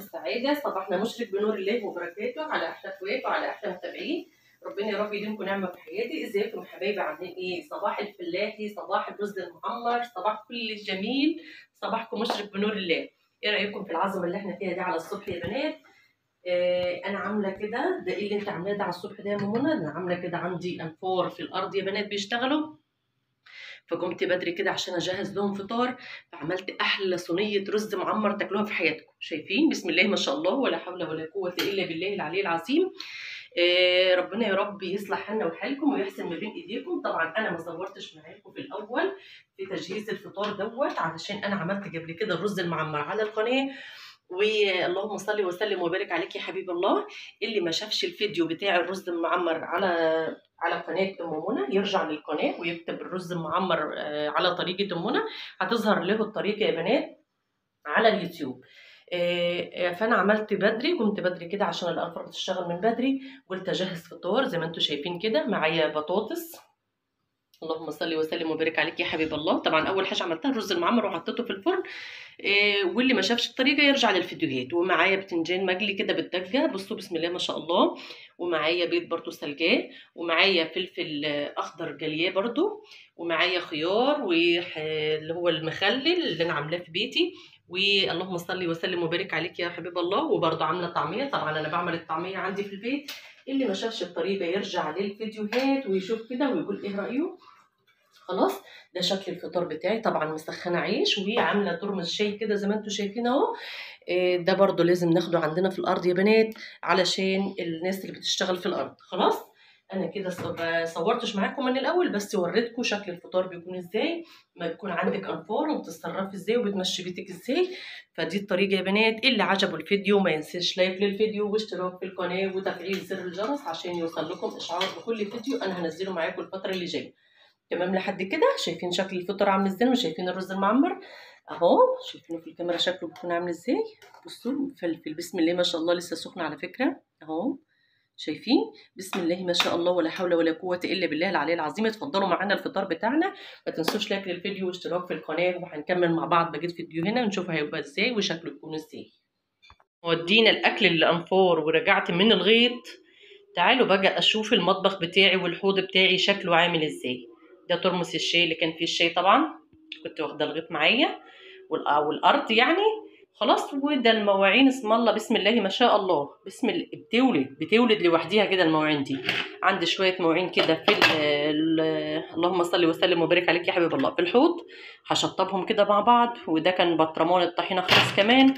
السعاده، صباحنا مشرق بنور الله وبركاته على احلى اخوات وعلى احلى متابعين. ربنا يا رب يديمكم نعمه في حياتي. ازيكم يا حبايبي، عاملين ايه؟ صباح الفلاحي، صباح الرز المعمر، صباح كل الجميل، صباحكم مشرق بنور الله. ايه رايكم في العظمه اللي احنا فيها دي على الصبح يا بنات؟ انا عامله كده، ده ايه اللي انت عاملاه ده على الصبح ده يا منى؟ انا عامله كده عندي انفار في الارض يا بنات بيشتغلوا، فقمت بدري كده عشان اجهز لهم فطار، فعملت احلى صينيه رز معمر تاكلوها في حياتكم. شايفين؟ بسم الله ما شاء الله، ولا حول ولا قوه الا بالله العلي العظيم. ربنا يا رب يصلح حالنا وحالكم ويحسن ما بين ايديكم. طبعا انا ما صورتش معاكم في الاول في تجهيز الفطار دوت، علشان انا عملت قبل كده الرز المعمر على القناه، واللهم صل وسلم وبارك عليك يا حبيب الله. اللي ما شافش الفيديو بتاع الرز المعمر على قناه ام منى يرجع للقناه ويكتب الرز المعمر على طريقه ام منى، هتظهر له الطريقه يا بنات على اليوتيوب. فانا عملت بدري، قمت بدري كده عشان الانفار بتشتغل من بدري، قلت اجهز فطار زي ما انتم شايفين كده. معايا بطاطس، اللهم صل وسلم وبارك عليك يا حبيب الله. طبعا اول حاجه عملتها الرز المعمر وحطيته في الفرن، واللي ما شافش الطريقه يرجع للفيديوهات. ومعايا بتنجان مقلي كده بالدجه، بصوا بسم الله ما شاء الله. ومعايا بيض برضو سلجاه، ومعايا فلفل اخضر جلياه برضو، ومعايا خيار واللي هو المخلل اللي انا عاملاه في بيتي. واللهم صل وسلم وبارك عليك يا حبيب الله. وبرضو عامله طعميه، طبعا انا بعمل الطعميه عندي في البيت. اللي ما شافش الطريقه يرجع للفيديوهات ويشوف كده ويقول ايه رايه. خلاص، ده شكل الفطار بتاعي. طبعا مسخنه عيش وعامله ترمس شاي كده زي ما انتم شايفين اهو. ده برضو لازم ناخده عندنا في الارض يا بنات، علشان الناس اللي بتشتغل في الارض. خلاص، انا كده صورتش معاكم من الاول، بس وريتكم شكل الفطار بيكون ازاي، ما بيكون عندك انفار وبتتصرفي ازاي وبتمشي بيتك ازاي. فدي الطريقه يا بنات. اللي عجبه الفيديو ما ينساش لايك للفيديو واشتراك في القناه وتفعيل زر الجرس عشان يوصل لكم اشعار بكل فيديو انا هنزله معاكم الفتره اللي جايه. تمام لحد كده؟ شايفين شكل الفطار عامل ازاي وشايفين الرز المعمر اهو؟ شايفينه في الكاميرا شكله بيكون عامل ازاي؟ بصوا فلفل بسم الله ما شاء الله لسه سخن على فكره اهو. شايفين؟ بسم الله ما شاء الله، ولا حول ولا قوه الا بالله العلي العظيم. اتفضلوا معانا الفطار بتاعنا. ما تنسوش لايك للفيديو واشتراك في القناه، وهنكمل مع بعض بقيت فيديو هنا ونشوف هيبقى ازاي وشكله يكون ازاي. ودينا الاكل للانفار ورجعت من الغيط. تعالوا بقى اشوف المطبخ بتاعي والحوض بتاعي شكله عامل ازاي. ده ترمس الشاي اللي كان فيه الشاي، طبعا كنت واخده الغيط معايا والارض يعني. خلاص، وده المواعين اسم الله بسم الله ما شاء الله. بسم الله، بتولد لوحديها كده المواعين دي. عندي شويه مواعين كده في اللهم صل وسلم وبارك عليك يا حبيب الله في الحوض، هشطبهم كده مع بعض. وده كان برطمان الطحينه خلاص كمان.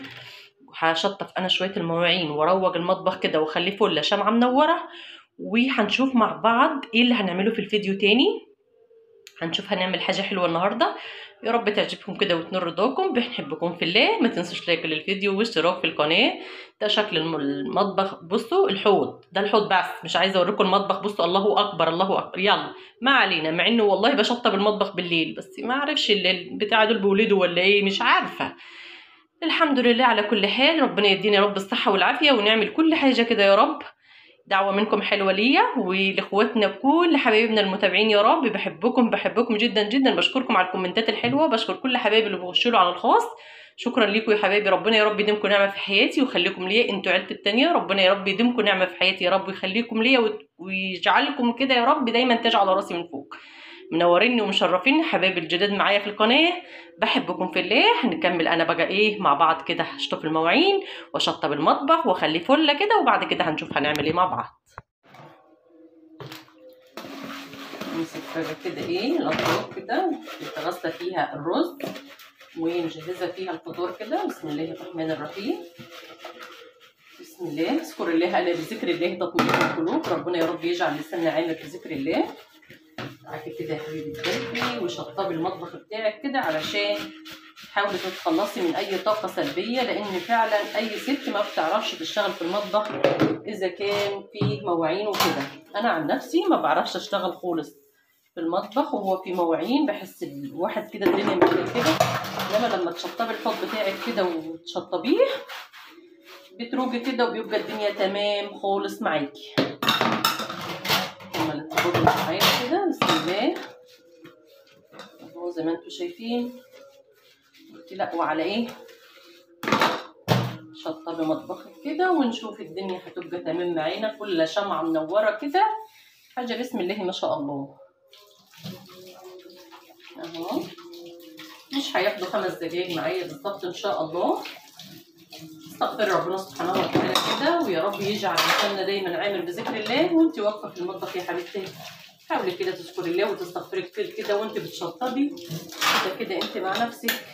هشطف انا شويه المواعين واروج المطبخ كده واخليه فله شمعه منوره. وهنشوف مع بعض ايه اللي هنعمله في الفيديو تاني. هنشوف هنعمل حاجه حلوه النهارده، يا رب تعجبكم كده وتنور رضاكم. بنحبكم في الله. ما تنسوش لايك للفيديو واشتراك في القناه. ده شكل المطبخ. بصوا الحوض ده، الحوض بس مش عايزه اوريكم المطبخ. بصوا الله اكبر الله اكبر. يلا ما علينا، مع انه والله بشطب المطبخ بالليل، بس ما اعرفش البتاع دول بيولدوا ولا ايه، مش عارفه. الحمد لله على كل حال. ربنا يدينا يا رب الصحة والعافية ونعمل كل حاجة كده يا رب. دعوة منكم حلوة ليا ولاخواتنا كل حبايبنا المتابعين. يا رب بحبكم جدا جدا. بشكركم على الكومنتات الحلوة، بشكر كل حبايبي اللي بيخشوا له على الخاص. شكرا ليكم يا حبايبي. ربنا يا رب يديمكم نعمة في حياتي ويخليكم ليا انتوا عيلتي التانية. ربنا يا رب يديمكم نعمة في حياتي يا رب ويخليكم ليا ويجعلكم كده يا رب دايما تاج على راسي من فوق. منوريني ومشرفيني حبايبي الجداد معايا في القناه. بحبكم في الله. هنكمل انا بقى ايه مع بعض كده. هشطف المواعين واشطب المطبخ واخليه فله كده، وبعد كده هنشوف هنعمل ايه مع بعض. نمسك بقى كده ايه الاطباق كده اللي غاسله فيها الرز ومجهزه فيها الفطار كده. بسم الله الرحمن الرحيم. بسم الله، اذكر الله الا بذكر الله تطمئن القلوب. ربنا يا رب يجعل لساننا عامر بذكر الله. معاكي كده يا حبيبي قلبي، وشطبي المطبخ بتاعك كده علشان تحاولي تتخلصي من اي طاقه سلبيه، لان فعلا اي ست ما بتعرفش تشتغل في المطبخ اذا كان فيه مواعين وكده. انا عن نفسي ما بعرفش اشتغل خالص في المطبخ وهو في مواعين، بحس الواحد كده الدنيا متكركبه. انما لما تشطبي الحوض بتاعك كده وتشطبيه بتروجي كده وبيبقى الدنيا تمام خالص معاكي. معايا كده بسم الله اهو زي ما انتم شايفين. قلت لا وعلى ايه شطبي مطبخك كده ونشوف الدنيا هتبقى تمام معانا، كل شمعة منورة كده، حاجة بسم الله ما شاء الله. اهو مش هياخدوا 5 دقايق معايا بالظبط ان شاء الله. استغفر ربنا سبحانه وتعالى كده، ويا رب يجعل لساننا دايما عامر بذكر الله. وانت واقفه في المطبخ يا حبيبتي حاولي كده تذكري الله وتستغفري كتير كده وانت بتشطبي كده انت مع نفسك،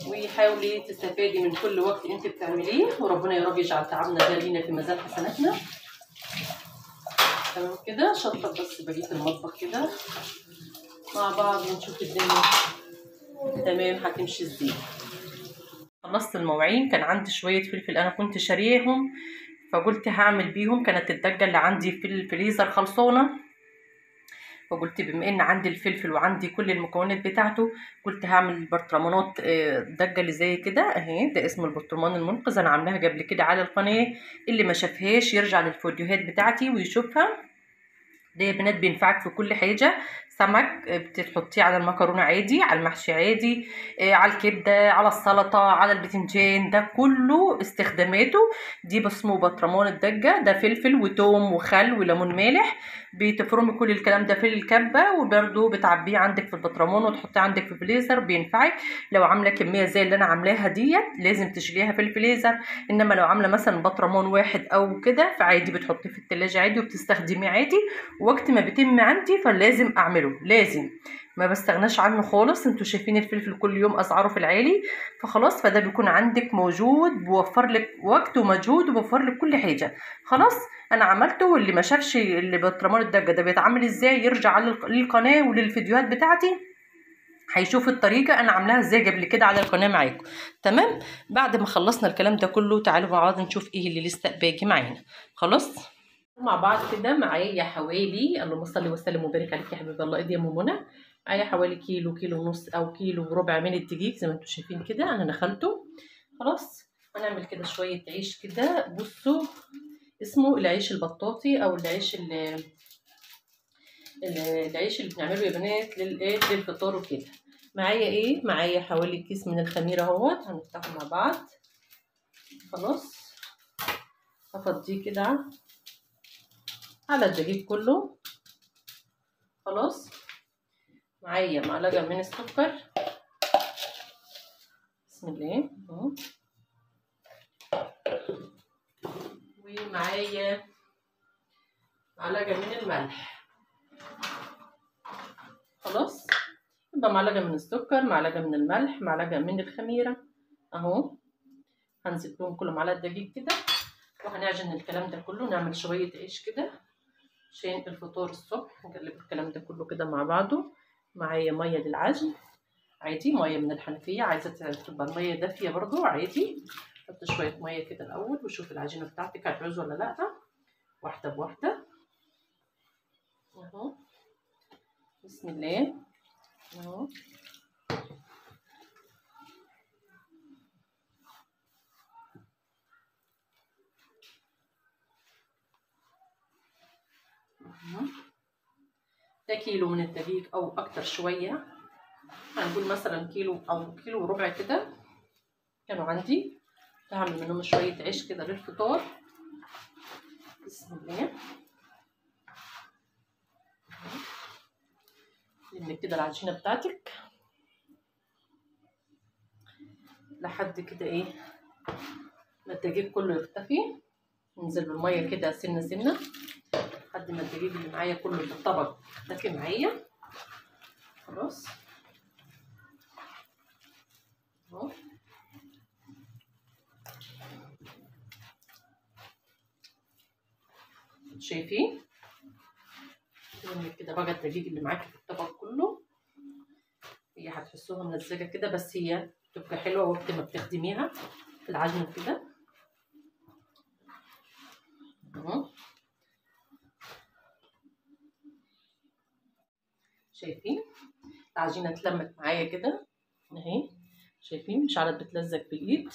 وحاولي تستفادي من كل وقت انت بتعمليه، وربنا يا رب يجعل تعبنا ده لينا في ميزان حسناتنا. تمام كده. شطب بس بقيه المطبخ كده مع بعض ونشوف الدنيا تمام هتمشي ازاي. خلصت المواعين، كان عندي شويه فلفل انا كنت شاريهم فقلت هعمل بيهم، كانت الدجه اللي عندي في الفريزر خلصانه، فقلت بما ان عندي الفلفل وعندي كل المكونات بتاعته قلت هعمل برطمانات دجه اللي زي كده اهي. ده اسمه البرطمان المنقذ، انا عاملاها قبل كده على القناه، اللي ما شافهاش يرجع للفيديوهات بتاعتي ويشوفها. ده يا بنات بينفعك في كل حاجه، سمك بتحطيه على المكرونه عادي، على المحشي عادي، على الكبده، على السلطه، على البتنجان، ده كله استخداماته. دي اسمه برطمان الدجه، ده فلفل وتوم وخل وليمون مالح، بتفرمي كل الكلام ده في الكبه وبرده بتعبيه عندك في البطرمان وتحطيه عندك في الفريزر بينفعك. لو عامله كميه زي اللي انا عاملاها ديت لازم تشيليها في الفريزر، انما لو عامله مثلا بطرمان واحد او كده فعادي بتحطيه في التلاجة عادي وبتستخدميه عادي. وقت ما بيتم عندي فلازم اعمله، لازم ما بستغناش عنه خالص. انتوا شايفين الفلفل كل يوم اسعاره في العالي، فخلاص فده بيكون عندك موجود، بوفر لك وقت ومجهود وبوفر لك كل حاجه. خلاص انا عملته، واللي ما شافش اللي برطمان الدجه ده بيتعمل ازاي يرجع للقناه وللفيديوهات بتاعتي هيشوف الطريقه انا عاملاها ازاي قبل كده على القناه معاكم. تمام. بعد ما خلصنا الكلام ده كله تعالوا مع بعض نشوف ايه اللي لسه باقي معانا. خلاص مع بعض كده معايا حوالي، اللهم صل وسلم وبارك عليك يا حبيب الله، ايدي يا ام منى، معايا حوالي كيلو، كيلو ونص او كيلو وربع من الدقيق زي ما انتم شايفين كده انا نخلته. خلاص هنعمل كده شويه عيش كده، بصوا اسمه العيش البطاطي او العيش اللي بنعمله يا بنات للفطار وكده. معايا ايه؟ معايا حوالي كيس من الخميره اهوت، هنفتحه مع بعض. خلاص هفضيه كده على الدقيق كله. خلاص معايا معلقه من السكر، بسم الله اهو، ومعايا معلقه من الملح. خلاص يبقى معلقه من السكر، معلقه من الملح، معلقه من الخميره اهو، هنزل لهم كلهم على الدقيق كده، وهنعجن الكلام ده كله. نعمل شويه عيش كده عشان الفطور الصبح، نقلب الكلام ده كله كده مع بعضه. معايا ميه للعجن عادي، ميه من الحنفيه، عايزه تبقى الميه دافيه برضو عادي، حط شويه ميه كده الاول وشوف العجينه بتاعتك هتعوز ولا لا، واحده بواحده اهو، بسم الله اهو. ده كيلو من الدقيق او اكتر شويه، هنقول مثلا كيلو او كيلو وربع كده كانوا عندي. هعمل منهم شويه عيش كده للفطار، بسم الله. لم كده العجينه بتاعتك لحد كده ايه ما الدقيق كله يختفي، ننزل بالميه كده سنه سنه لحد ما الدقيق اللي معايا كله في الطبق يختفي معايا. خلاص اهو، شايفين كده بقى الدقيق اللي معاكي في الطبق كله، هي هتحسوها ملزجه كده بس هي تبقى حلوه وقت ما بتخدميها في العجن كده اهو. شايفين العجينه اتلمت معايا كده اهي، شايفين مش عارف بتلزق في الايد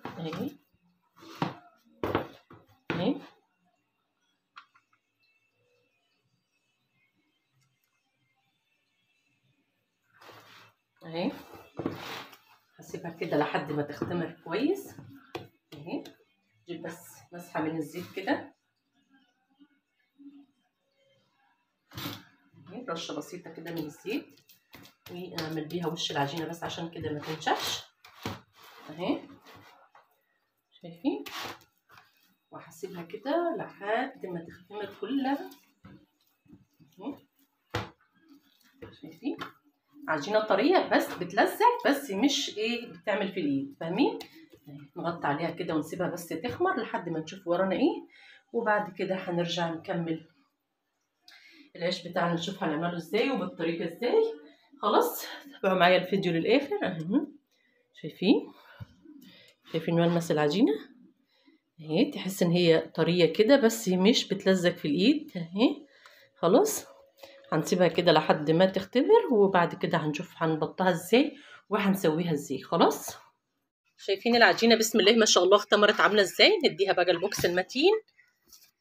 اهي اهي اهي. هسيبها كده لحد ما تختمر كويس اهي. جيب بس مسحه من الزيت كده اهي، رشه بسيطه كده من الزيت، واعمل بيها وش العجينه بس عشان كده ما تنشفش اهي. شايفين؟ وهسيبها كده لحد ما تختمر كلها اهي. شايفين؟ عجينه طريه بس بتلزق، بس مش ايه بتعمل في الايد، فاهمين؟ نغطي عليها كده ونسيبها بس تخمر لحد ما نشوف ورانا ايه، وبعد كده هنرجع نكمل العيش بتاعنا، نشوف هنعمله ازاي وبالطريقه ازاي. خلاص تابعوا معايا الفيديو للاخر اهي. شايفين ملمس العجينه اهي، تحس ان هي طريه كده بس مش بتلزق في الايد اهي. خلاص هنسيبها كده لحد ما تختمر، وبعد كده هنشوف هنبطها ازاي وهنسويها ازاي. خلاص شايفين العجينه بسم الله ما شاء الله اختمرت عامله ازاي. نديها بقى البوكس المتين،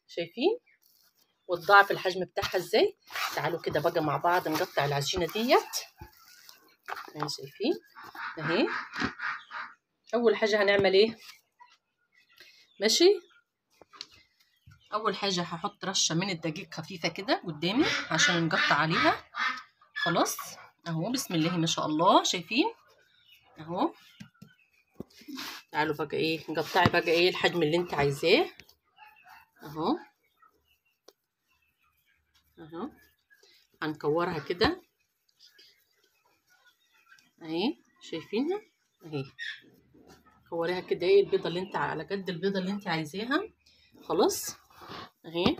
شايفين؟ وتضاعف الحجم بتاعها ازاي. تعالوا كده بقى مع بعض نقطع العجينه ديت اهي. شايفين اهي؟ اول حاجه هنعمل ايه؟ ماشي، اول حاجه هحط رشه من الدقيق خفيفه كده قدامي عشان نقطع عليها. خلاص اهو بسم الله ما شاء الله. شايفين اهو؟ تعالوا بقى ايه نقطعي بقى ايه الحجم اللي انت عايزاه اهو. اهو هنكورها كده اهي. شايفينها اهي؟ كوريها كده ايه البيضه اللي انت على قد البيضه اللي انت عايزاها. خلاص اهي.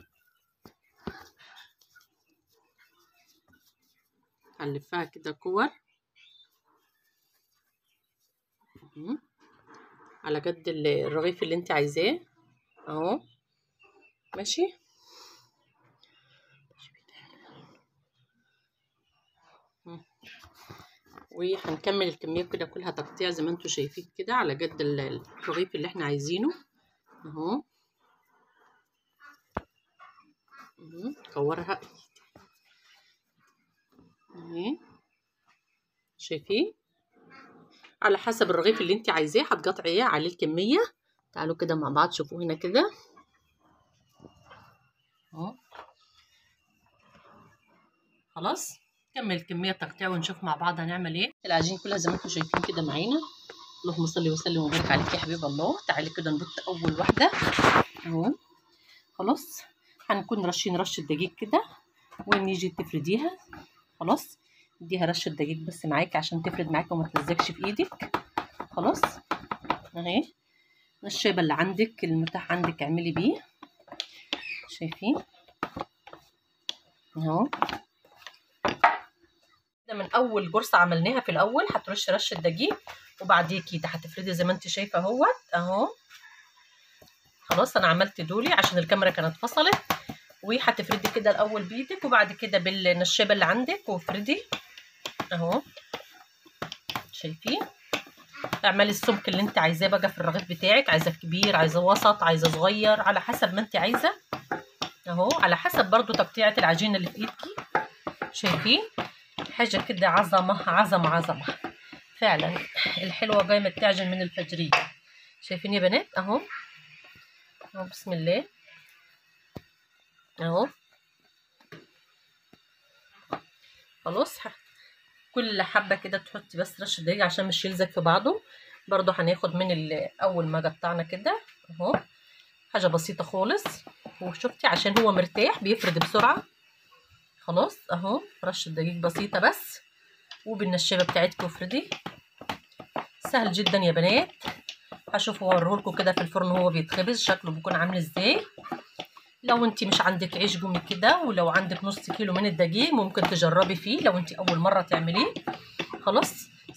هنلفها كده كور على قد الرغيف اللي انت عايزاه اهو. ماشي، وهنكمل الكميه كده كلها تقطيع زي ما انتم شايفين كده على قد الرغيف اللي احنا عايزينه اهو. كورها اهي. شايفين؟ على حسب الرغيف اللي انت عايزاه هتقطعي عليه الكميه. تعالوا كده مع بعض شوفوا هنا كده اهو. خلاص نكمل الكميه تقطيع ونشوف مع بعض هنعمل ايه. العجين كلها زي ما انتم شايفين كده معانا. اللهم صل وسلم وبارك عليك يا حبيب الله. تعالي كده نبط اول واحده اهو. خلاص هنكون رشين رشه دقيق كده ونيجي تفرديها. خلاص اديها رشه دقيق بس معاكي عشان تفرد معاكي وما تلزقش في ايدك. خلاص اهي. الشيبه اللي عندك المتاح عندك اعملي بيه. شايفين اهو؟ من اول قرصه عملناها في الاول هترشي رشه دقيق وبعديكي هتفردي زي ما انت شايفه اهوت اهو. خلاص انا عملت دولي عشان الكاميرا كانت فصلت. وهتفردي كده الاول بايدك وبعد كده بالنشابه اللي عندك وافردي اهو. شايفين؟ اعملي السمك اللي انت عايزاه بقى في الرغيف بتاعك، عايزاه كبير عايزاه وسط عايزاه صغير على حسب ما انت عايزه اهو، على حسب برضو تقطيعه العجينه اللي في ايدكي. شايفين؟ حاجه كده عظمه عظمه عظمه فعلا. الحلوه قايمه تعجن من الفجريه. شايفين يا بنات اهو؟ اهو بسم الله اهو. خلاص كل حبه كده تحطي بس رشه دقيق عشان مش يلزق في بعضه. برضو هناخد من اول ما قطعنا كده اهو، حاجه بسيطه خالص. وشفتي عشان هو مرتاح بيفرد بسرعه. خلاص اهو رشه دقيق بسيطه بس وبالنشابه بتاعتك وافردي. سهل جدا يا بنات. هشوف اوريهولكوا كده في الفرن وهو بيتخبز شكله بيكون عامل ازاي. لو انت مش عندك عيش جومي كده ولو عندك نص كيلو من الدقيق ممكن تجربي فيه لو انت اول مره تعمليه. خلاص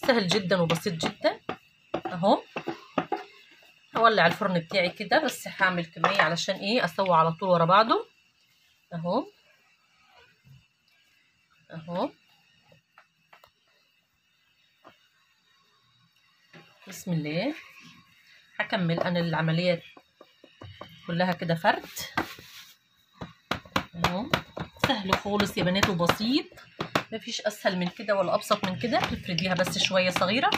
سهل جدا وبسيط جدا اهو. هولع الفرن بتاعي كده بس هعمل كميه علشان ايه اسوي على طول ورا بعضه اهو. اهو بسم الله. هكمل انا العمليه كلها كده فرد اهو. سهل خالص يا بنات وبسيط، مفيش اسهل من كده ولا ابسط من كده. تفرديها بس شويه صغيره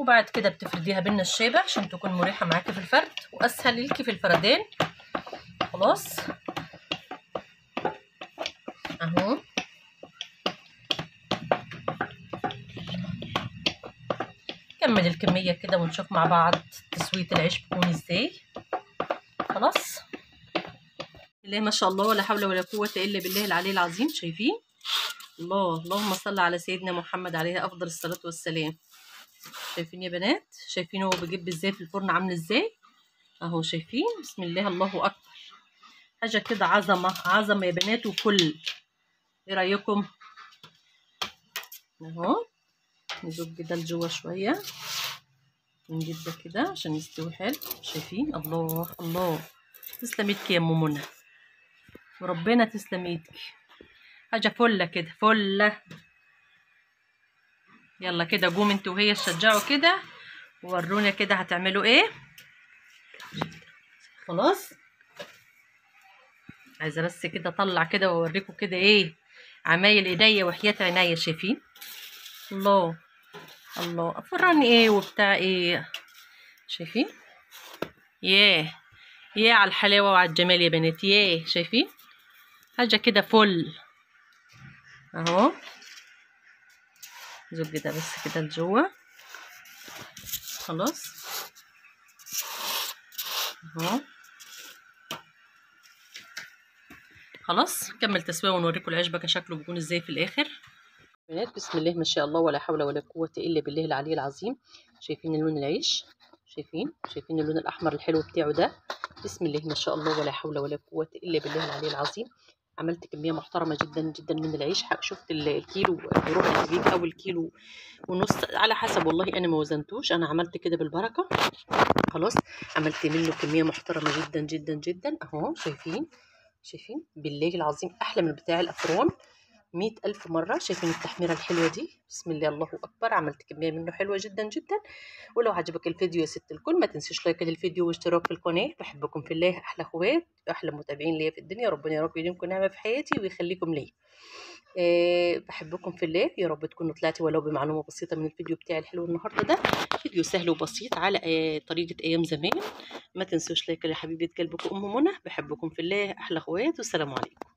وبعد كده بتفرديها بالنشابه عشان تكون مريحه معاكي في الفرد واسهل ليكي في الفردان. خلاص اهو. كمل الكميه كده ونشوف مع بعض تسويه العيش بتكون ازاي. خلاص الله ما شاء الله ولا حول ولا قوه الا بالله العلي العظيم. شايفين؟ الله، اللهم صل على سيدنا محمد عليه افضل الصلاه والسلام. شايفين يا بنات؟ شايفين هو بيجيب ازاي في الفرن عامل ازاي اهو؟ شايفين؟ بسم الله الله اكبر، حاجه كده عظمه عظمه يا بنات. وكل ايه رايكم؟ اهو نزق ده لجوه شويه، نجيب ده كده عشان يستوي حلو. شايفين؟ الله الله، تسلم ايدك يا ام منى، وربنا تسلم ايدك، حاجه فله كده فله. يلا كده قوم انت وهي تشجعوا كده وورونا كده هتعملوا ايه. خلاص عايزه بس كده اطلع كده واوريكم كده ايه عمايل ايديا وحياة عينيا. شايفين؟ الله الله، فراني ايه وبتاع ايه. شايفين؟ ياه ياه على الحلاوه وعلى الجمال يا بنات، ياه. شايفين؟ حاجه كده فل اهو. زق ده بس كده لجوه. خلاص اهو. خلاص كمل تسويه ونوريكم العيش بقى شكله بيكون ازاي في الاخر. بنات بسم الله ما شاء الله ولا حول ولا قوه الا بالله العلي العظيم. شايفين لون العيش؟ شايفين اللون الاحمر الحلو بتاعه ده؟ بسم الله ما شاء الله ولا حول ولا قوه الا بالله العلي العظيم. عملت كميه محترمه جدا جدا من العيش. شفت الكيلو بيروح الحبيب او الكيلو ونص على حسب، والله انا ما وزنتوش، انا عملت كده بالبركه. خلاص عملت منه كميه محترمه جدا جدا جدا اهو. شايفين بالله العظيم احلى من بتاع الافران 100,000 مرة. شايفين التحميرة الحلوة دي؟ بسم الله الله أكبر. عملت كمية منه حلوة جدا جدا. ولو عجبك الفيديو يا ست الكل ما تنسيش لايك للفيديو واشتراك في القناة. بحبكم في الله، أحلى أخوات أحلى متابعين ليا في الدنيا. ربنا يا رب يديمكم نعمة في حياتي ويخليكم ليا. بحبكم في الله. يا رب تكونوا طلعتي ولو بمعلومة بسيطة من الفيديو بتاعي الحلو النهاردة ده. فيديو سهل وبسيط على طريقة أيام زمان. ما تنسوش لايك يا حبيبة قلبكم أم منى. بحبكم في الله، أحلى أخوات، والسلام عليكم.